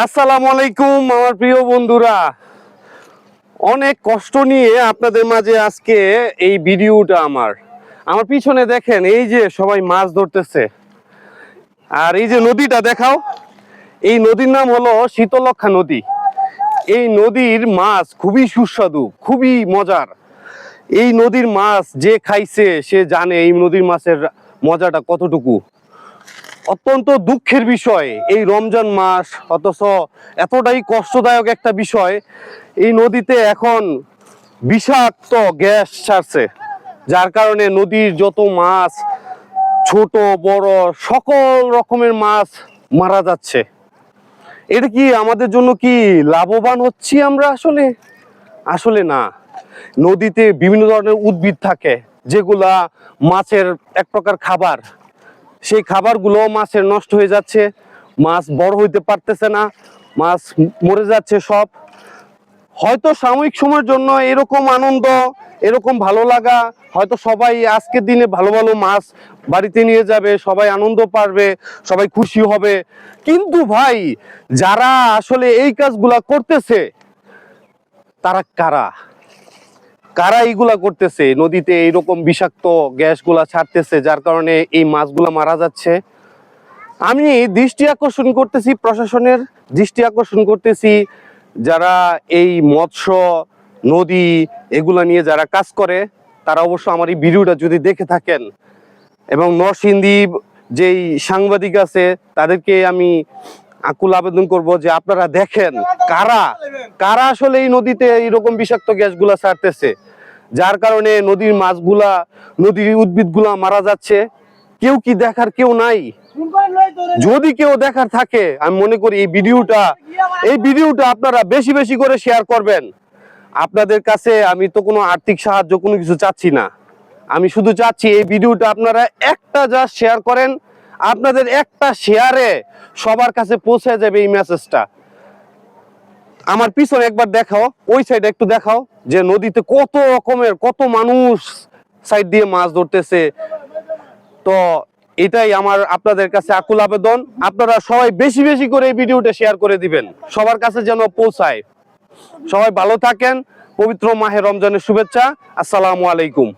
আসসালামু আলাইকুম আমার প্রিয় বন্ধুরা, অনেক কষ্ট নিয়ে আপনাদের মাঝে আজকে এই ভিডিওটা। আমার পিছনে দেখেন, এই যে সবাই মাছ ধরতেছে। আর এই যে নদীটা দেখাও, এই নদীর নাম হলো শীতলক্ষ্যা নদী। এই নদীর মাছ খুবই সুস্বাদু, খুবই মজার। এই নদীর মাছ যে খাইছে সে জানে এই নদীর মাছের মজাটা কতটুকু। অত্যন্ত দুঃখের বিষয় এই রমজান মাস, অথচ এতটাই কষ্টদায়ক একটা বিষয়, এই নদীতে এখন বিষাক্ত গ্যাস ছাড়ছে, যার কারণে নদীর যত মাছ, ছোট বড় সকল রকমের মাছ মারা যাচ্ছে। এটা কি আমাদের জন্য কি লাভবান হচ্ছি আমরা? আসলে আসলে না। নদীতে বিভিন্ন ধরনের উদ্ভিদ থাকে যেগুলা মাছের এক প্রকার খাবার। সেই খাবারগুলো মাছের নষ্ট হয়ে যাচ্ছে, মাছ বড় হইতে পারতেছে না, মাছ মরে যাচ্ছে সব। হয়তো সাময়িক সময়ের জন্য এরকম আনন্দ, এরকম ভালো লাগা, হয়তো সবাই আজকের দিনে ভালো ভালো মাছ বাড়িতে নিয়ে যাবে, সবাই আনন্দ পারবে, সবাই খুশি হবে। কিন্তু ভাই, যারা আসলে এই কাজগুলা করতেছে তারা কারা? কারা এইগুলা করতেছে? নদীতে এইরকম বিষাক্ত গ্যাসগুলা ছাড়তেছে, যার কারণে এই মাছগুলা মারা যাচ্ছে। আমি দৃষ্টি আকর্ষণ করতেছি প্রশাসনের, দৃষ্টি আকর্ষণ করতেছি যারা এই মৎস্য, নদী এগুলা নিয়ে যারা কাজ করে, তারা অবশ্য আমার এই ভিডিওটা যদি দেখে থাকেন, এবং নরসিংদী যেই সাংবাদিক আছে তাদেরকে আমি আকুল আবেদন করব যে আপনারা দেখেন কারা কারা আসলে এই নদীতে এইরকম বিষাক্ত গ্যাসগুলা ছাড়তেছে, যার কারণে নদীর মাছগুলা, নদীর উদ্ভিদগুলা মারা যাচ্ছে। কেউ কি দেখার কেউ নাই? যদি কেউ দেখার থাকে, আমি মনে করি এই ভিডিওটা আপনারা বেশি বেশি করে শেয়ার করবেন। আপনাদের কাছে আমি তো কোনো আর্থিক সাহায্য কোনো কিছু চাচ্ছি না, আমি শুধু চাচ্ছি এই ভিডিওটা আপনারা একটা জাস্ট শেয়ার করেন। আপনাদের একটা শেয়ারে সবার কাছে পৌঁছে যাবে এই মেসেজটা। আমার পিছনে একবার দেখাও, ওই সাইডে একটু দেখাও যে নদীতে কত রকমের, কত মানুষ সাইড দিয়ে মাছ ধরতেছে। তো এটাই আমার আপনাদের কাছে আকুল আবেদন, আপনারা সবাই বেশি বেশি করে এই ভিডিওটা শেয়ার করে দিবেন, সবার কাছে যেন পৌঁছায়। সবাই ভালো থাকেন, পবিত্র মাহে রমজানের শুভেচ্ছা। আসসালামু আলাইকুম।